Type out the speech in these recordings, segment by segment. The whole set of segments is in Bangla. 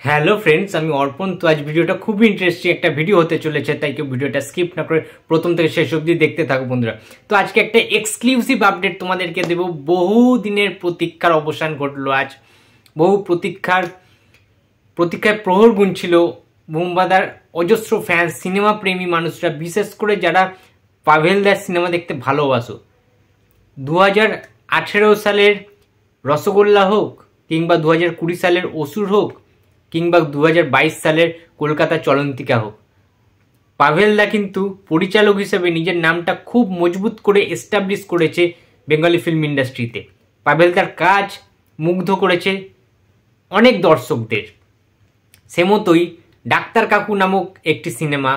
হ্যালো ফ্রেন্ডস, আমি অর্পণ। তো আজ ভিডিওটা খুবই ইন্টারেস্টিং একটা ভিডিও হতে চলেছে, তাই কেউ ভিডিওটা স্কিপ না করে প্রথম থেকে শেষ অবধি দেখতে থাকো বন্ধুরা। তো আজকে একটা এক্সক্লুসিভ আপডেট তোমাদেরকে দেব। বহু দিনের প্রতীক্ষার অবসান ঘটলো আজ। বহু প্রতীক্ষায় প্রহর গুনছিল বুম্বাদার অজস্র ফ্যান, সিনেমা প্রেমী মানুষরা, বিশেষ করে যারা পাভেলদার সিনেমা দেখতে ভালোবাসো। 2018 সালের রসগোল্লা হোক, কিংবা 2020 সালের অসুর হোক, কিংবা 2022 সালের কলকাতা চলন্তিকা হোক, পাভেলদা কিন্তু পরিচালক হিসেবে নিজের নামটা খুব মজবুত করে এস্টাবলিশ করেছে বেঙ্গলি ফিল্ম ইন্ডাস্ট্রিতে। পাভেলদার কাজ মুগ্ধ করেছে অনেক দর্শকদের। সে মতোই ডাক্তার কাকু নামক একটি সিনেমা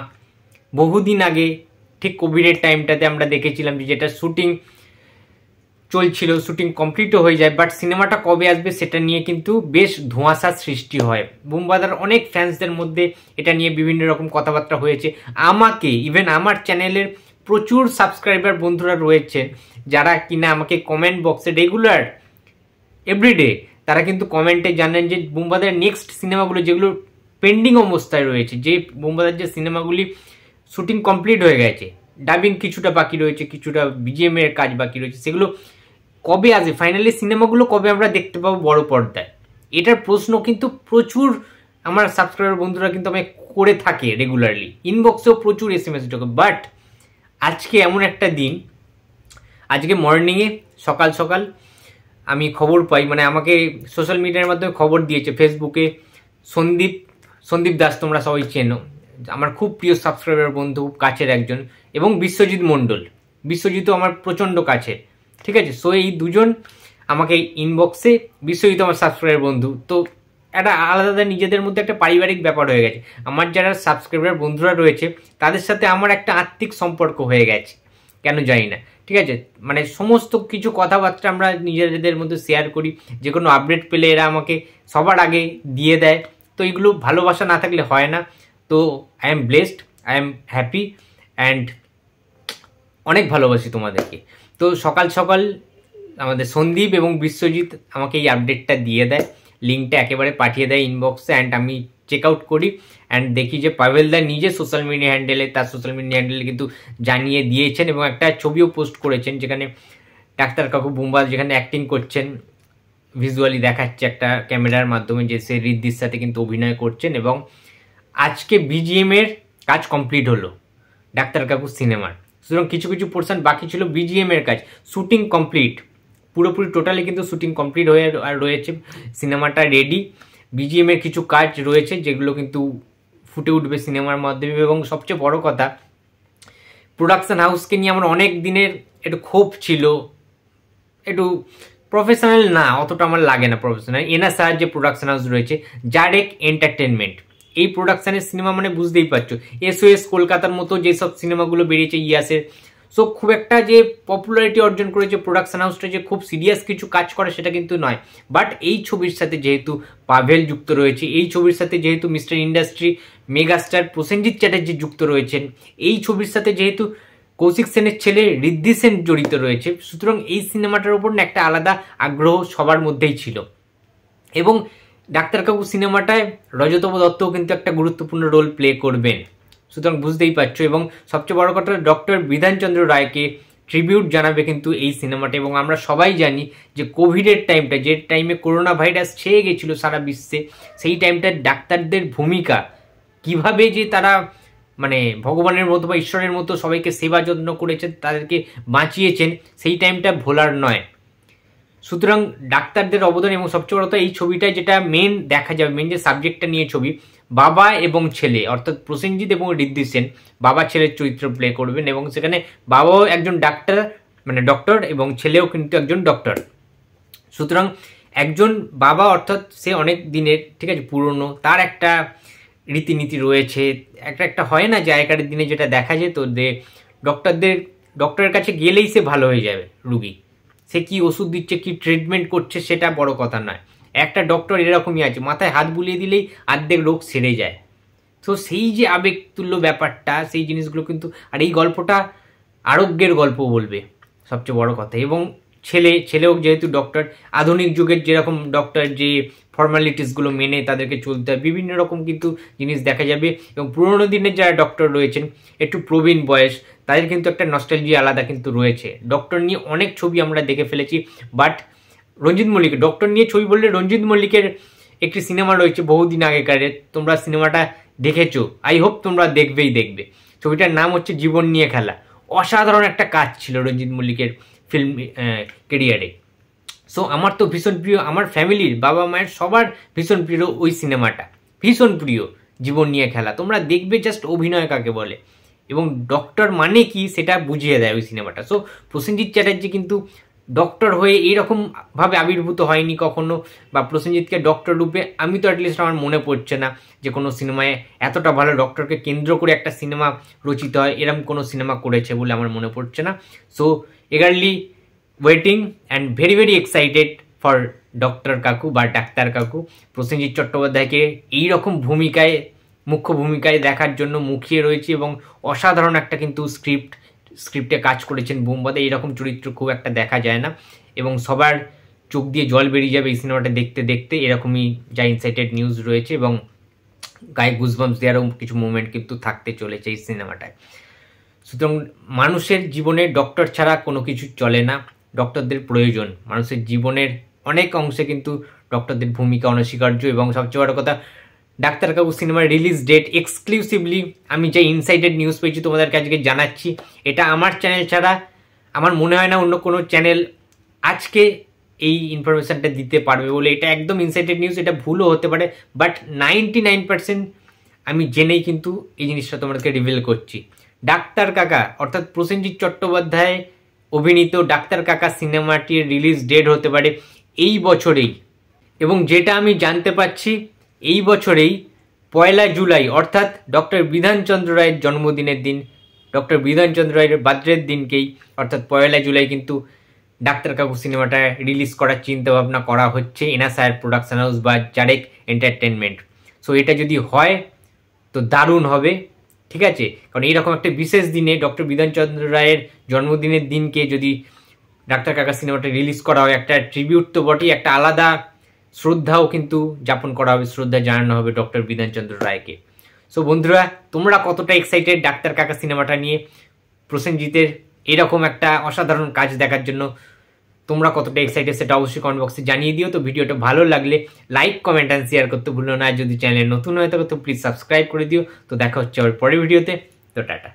বহুদিন আগে, ঠিক কোভিডের টাইমটাতে আমরা দেখেছিলাম যেটা শুটিং চলছিল, শুটিং কমপ্লিটও হয়ে যায়, বাট সিনেমাটা কবে আসবে সেটা নিয়ে কিন্তু বেশ ধোঁয়াশার সৃষ্টি হয়। বুম্বাদার অনেক ফ্যান্সদের মধ্যে এটা নিয়ে বিভিন্ন রকম কথাবার্তা হয়েছে। আমাকে, ইভেন আমার চ্যানেলের প্রচুর সাবস্ক্রাইবার বন্ধুরা রয়েছে যারা কিনা আমাকে কমেন্ট বক্সে রেগুলার এভরিডে তারা কিন্তু কমেন্টে জানেন যে বুম্বাদার নেক্সট সিনেমাগুলো যেগুলো পেন্ডিং অবস্থায় রয়েছে, যে বুম্বাদার যে সিনেমাগুলি শুটিং কমপ্লিট হয়ে গেছে, ডাবিং কিছুটা বাকি রয়েছে, কিছুটা বিজিএম এর কাজ বাকি রয়েছে, সেগুলো কবে আসে, ফাইনালি সিনেমাগুলো কবে আমরা দেখতে পাবো বড় পর্দায়, এটার প্রশ্ন কিন্তু প্রচুর আমার সাবস্ক্রাইবার বন্ধুরা কিন্তু আমাকে করে থাকে রেগুলারলি, ইনবক্সেও প্রচুর SMS ঢোকে। বাট আজকে এমন একটা দিন, আজকে মর্নিংয়ে সকাল সকাল আমি খবর পাই, মানে আমাকে সোশ্যাল মিডিয়ার মাধ্যমে খবর দিয়েছে ফেসবুকে সন্দীপ দাস, তোমরা সবাই চেনো, আমার খুব প্রিয় সাবস্ক্রাইবার বন্ধু, কাছের একজন, এবং বিশ্বজিৎ মণ্ডল। বিশ্বজিৎও আমার প্রচণ্ড কাছে, ঠিক আছে। সো এই দুজন আমাকে ইনবক্সে, বিশ্বজিৎ আমার সাবস্ক্রাইবার বন্ধু, তো একটা আলাদা নিজেদের মধ্যে একটা পারিবারিক ব্যাপার হয়ে গেছে। আমার যারা সাবস্ক্রাইবার বন্ধুরা রয়েছে তাদের সাথে আমার একটা আত্মিক সম্পর্ক হয়ে গেছে, কেন জানি না, ঠিক আছে। মানে সমস্ত কিছু কথাবার্তা আমরা নিজেদের মধ্যে শেয়ার করি, যে কোনো আপডেট পেলে এরা আমাকে সবার আগে দিয়ে দেয়। তো এগুলো ভালোবাসা না থাকলে হয় না। তো I am blessed, I am happy and অনেক ভালোবাসি তোমাদেরকে। তো সকাল সকাল আমাদের সন্দীপ এবং বিশ্বজিৎ আমাকে এই আপডেটটা দিয়ে দেয়, লিঙ্কটা একেবারে পাঠিয়ে দেয় ইনবক্সে, অ্যান্ড আমি চেক আউট করি অ্যান্ড দেখি যে পাভেলদা নিজে সোশ্যাল মিডিয়া হ্যান্ডেলে, তার সোশ্যাল মিডিয়া হ্যান্ডেলে কিন্তু জানিয়ে দিয়েছেন এবং একটা ছবিও পোস্ট করেছেন যেখানে ডাক্তার কাকু বুম্বাদ যেখানে অ্যাক্টিং করছেন, ভিজুয়ালি দেখাচ্ছে একটা ক্যামেরার মাধ্যমে যে সে ঋদ্ধির সাথে কিন্তু অভিনয় করছেন। এবং আজকে বিজিএম এর কাজ কমপ্লিট হলো ডাক্তার কাকু সিনেমার, সুতরাং কিছু কিছু পোর্শন বাকি ছিল বিজিএম এর কাজ, শুটিং কমপ্লিট, পুরোপুরি টোটালি কিন্তু শুটিং কমপ্লিট হয়ে রয়েছে, সিনেমাটা রেডি। বিজিএম এর কিছু কাজ রয়েছে যেগুলো কিন্তু ফুটে উঠবে সিনেমার মাধ্যমে। এবং সবচেয়ে বড় কথা, প্রোডাকশন হাউসকে নিয়ে আমার অনেক দিনের একটু ক্ষোভ ছিল, একটু প্রফেশনাল না, অতটা আমার লাগে না প্রফেশনাল। এনার সাহায্যে প্রোডাকশন হাউস রয়েছে জারেক এন্টারটেনমেন্ট, এই প্রোডাকশনের সিনেমা মানে বুঝতেই পারছো, SOS কলকাতার মতো যেসব সিনেমাগুলো বেরিয়েছে ইয়াসের, সো খুব একটা যে পপুলারিটি অর্জন করেছে প্রোডাকশন হাউসটা যে খুব সিরিয়াস কিছু কাজ করে সেটা কিন্তু নয়। বাট এই ছবির সাথে যেহেতু পাভেল যুক্ত রয়েছে, এই ছবির সাথে যেহেতু mister industry megastar Prosenjit Chatterjee যুক্ত রয়েছেন, এই ছবির সাথে যেহেতু কৌশিক সেনের ছেলে ঋদ্ধি সেন জড়িত রয়েছে, সুতরাং এই সিনেমাটার উপর একটা আলাদা আগ্রহ সবার মধ্যেই ছিল। এবং ডাক্তার কাকু সিনেমাটায় রজতব দত্তও কিন্তু একটা গুরুত্বপূর্ণ রোল প্লে করবেন, সুতরাং বুঝতেই পারছো। এবং সবচেয়ে বড় কথা, ডক্টর বিধানচন্দ্র রায়কে ট্রিবিউট জানাবে কিন্তু এই সিনেমাটা। এবং আমরা সবাই জানি যে কোভিডের টাইমটা, যে টাইমে করোনা ভাইরাস ছেয়ে গেছিলো সারা বিশ্বে, সেই টাইমটা ডাক্তারদের ভূমিকা কিভাবে যে তারা মানে ভগবানের মতো বা ঈশ্বরের মতো সবাইকে সেবা যত্ন করেছেন, তাদেরকে বাঁচিয়েছেন, সেই টাইমটা ভোলার নয়। সুতরাং ডাক্তারদের অবদান, এবং সবচেয়ে বড় কথা এই ছবিটায় যেটা মেন দেখা যাবে, মেন যে সাবজেক্টটা নিয়ে ছবি, বাবা এবং ছেলে, অর্থাৎ প্রসেনজিৎ এবং ঋদ্ধি সেন বাবা ছেলের চরিত্র প্লে করবেন। এবং সেখানে বাবাও একজন ডাক্তার, মানে ডক্টর, এবং ছেলেও কিন্তু একজন ডক্টর। সুতরাং একজন বাবা অর্থাৎ সে অনেক দিনের, ঠিক আছে, পুরনো, তার একটা রীতিনীতি রয়েছে, একটা হয় না যে আগেকার দিনে যেটা দেখা যেত যে ডক্টরের কাছে গেলেই সে ভালো হয়ে যাবে রুগী, সে কি ওষুধ দিচ্ছে, কি ট্রিটমেন্ট করছে সেটা বড় কথা নয়, একটা ডক্টর এরকমই আছে, মাথায় হাত বুলিয়ে দিলেই অর্ধেক রোগ সেরে যায়। তো সেই যে আবেগ তুল্য ব্যাপারটা, সেই জিনিসগুলো কিন্তু, আর এই গল্পটা আরোগ্যের গল্প বলবে সবচেয়ে বড় কথা। এবং ছেলেও যেহেতু ডক্টর, আধুনিক যুগের যেরকম ডক্টর যে ফর্মালিটিসগুলো মেনে তাদেরকে চলতে হয়, বিভিন্ন রকম কিন্তু জিনিস দেখা যাবে। এবং পুরোনো দিনের যারা ডক্টর রয়েছেন, একটু প্রবীণ বয়স, তাদের কিন্তু একটা নস্টালজিয়া আলাদা কিন্তু রয়েছে। ডক্টর নিয়ে অনেক ছবি আমরা দেখে ফেলেছি, বাট রঞ্জিত মল্লিক, ডক্টর নিয়ে ছবি বললে রঞ্জিত মল্লিকের একটি সিনেমা রয়েছে বহুদিন আগেকারের, তোমরা সিনেমাটা দেখেছো, আই হোপ তোমরা দেখবে। ছবিটার নাম হচ্ছে জীবন নিয়ে খেলা। অসাধারণ একটা কাজ ছিল রঞ্জিত মল্লিকের ফিল্ম কেরিয়ারে। সো আমার তো ভীষণ প্রিয়, আমার ফ্যামিলির বাবা মায়ের সবার ভীষণ প্রিয় ওই সিনেমাটা, ভীষণ প্রিয় জীবন নিয়ে খেলা। তোমরা দেখবে জাস্ট অভিনয় কাকে বলে এবং ডক্টর মানে কি সেটা বুঝিয়ে দেয় ওই সিনেমাটা। সো প্রসেনজিৎ চ্যাটার্জি কিন্তু ডক্টর হয়ে এইরকম ভাবে আবির্ভূত হয়নি কখনো, বা প্রসেনজিৎকে ডক্টর রূপে আমি তো অ্যাটলিস্ট আমার মনে পড়ছে না যে কোনো সিনেমায় এতটা ভালো ডক্টরকে কেন্দ্র করে একটা সিনেমা রচিত হয়, এরকম কোনো সিনেমা করেছে বলে আমার মনে পড়ছে না। So eagerly waiting and very very excited for doctor কাকু বা ডাক্তার কাকু। প্রসেনজিৎ চট্টোপাধ্যায়কে এইরকম ভূমিকায়, মুখ্য ভূমিকায় দেখার জন্য মুখিয়ে রয়েছে এবং অসাধারণ একটা কিন্তু স্ক্রিপ্টে কাজ করেছেন বোমবাদে। এইরকম চরিত্র খুব একটা দেখা যায় না এবং সবার চোখ দিয়ে জল বেরিয়ে যাবে এই সিনেমাটা দেখতে দেখতে, এরকমই যা ইনসাইটেড নিউজ রয়েছে। এবং গায়ে গুজবাম্পস দেওয়ারও কিছু মুভমেন্ট কিন্তু থাকতে চলেছে এই সিনেমাটায়। সুতরাং মানুষের জীবনে ডক্টর ছাড়া কোনো কিছু চলে না, ডক্টরদের প্রয়োজন। মানুষের জীবনের অনেক অংশে কিন্তু ডক্টরদের ভূমিকা অনস্বীকার্য। এবং সবচেয়ে বড় কথা, ডাক্তার কাকু সিনেমার রিলিজ ডেট এক্সক্লুসিভলি আমি যে ইনসাইটেড নিউজ পেয়েছি তোমাদেরকে আজকে জানাচ্ছি। এটা আমার চ্যানেল ছাড়া আমার মনে হয় না অন্য কোনো চ্যানেল আজকে এই ইনফরমেশানটা দিতে পারবে বলে। এটা একদম ইনসাইটেড নিউজ, এটা ভুলও হতে পারে, বাট 99% আমি জেনেই কিন্তু এই জিনিসটা তোমাদেরকে রিভিল করছি। ডাক্তার কাকা অর্থাৎ প্রসেনজিৎ চট্টোপাধ্যায় অভিনীত ডাক্তার কাকা সিনেমাটির রিলিজ ডেট হতে পারে এই বছরেই। এবং যেটা আমি জানতে পারছি, এই বছরেই 1 জুলাই অর্থাৎ ডক্টর বিধানচন্দ্র রায়ের জন্মদিনের দিন, ডক্টর বিধানচন্দ্র রায়ের বার্থডের দিনকেই অর্থাৎ 1 জুলাই কিন্তু ডাক্তার কাকু সিনেমাটা রিলিজ করার চিন্তাভাবনা করা হচ্ছে এনএসআইআর প্রোডাকশন হাউস বা জারেক এন্টারটেনমেন্ট। সো এটা যদি হয় তো দারুণ হবে, ঠিক আছে? কারণ এইরকম একটা বিশেষ দিনে ডক্টর বিধানচন্দ্র রায়ের জন্মদিনের দিনকে যদি ডাক্তার কাকা সিনেমাটা রিলিজ করা হয়, একটা ট্রিবিউট তো বটেই, একটা আলাদা শ্রদ্ধাও কিন্তু যাপন করা হবে, শ্রদ্ধা জানানো হবে ডক্টর বিধানচন্দ্র রায়কে। সো বন্ধুরা, তোমরা কতটা এক্সাইটেড ডাক্তার কাকা সিনেমাটা নিয়ে, প্রসেনজিতের এরকম একটা অসাধারণ কাজ দেখার জন্য তোমরা কতটা এক্সাইটেড সেটা অবশ্যই কমেন্ট বক্সে জানিয়ে দিও। তো ভিডিওটা ভালো লাগলে লাইক, কমেন্ট অ্যান্ড শেয়ার করতে ভুলো না। যদি চ্যানেলে নতুন হয়ে থাকো তো প্লিজ সাবস্ক্রাইব করে দিও। তো দেখা হচ্ছে আবার পরের ভিডিওতে। তো টাটা।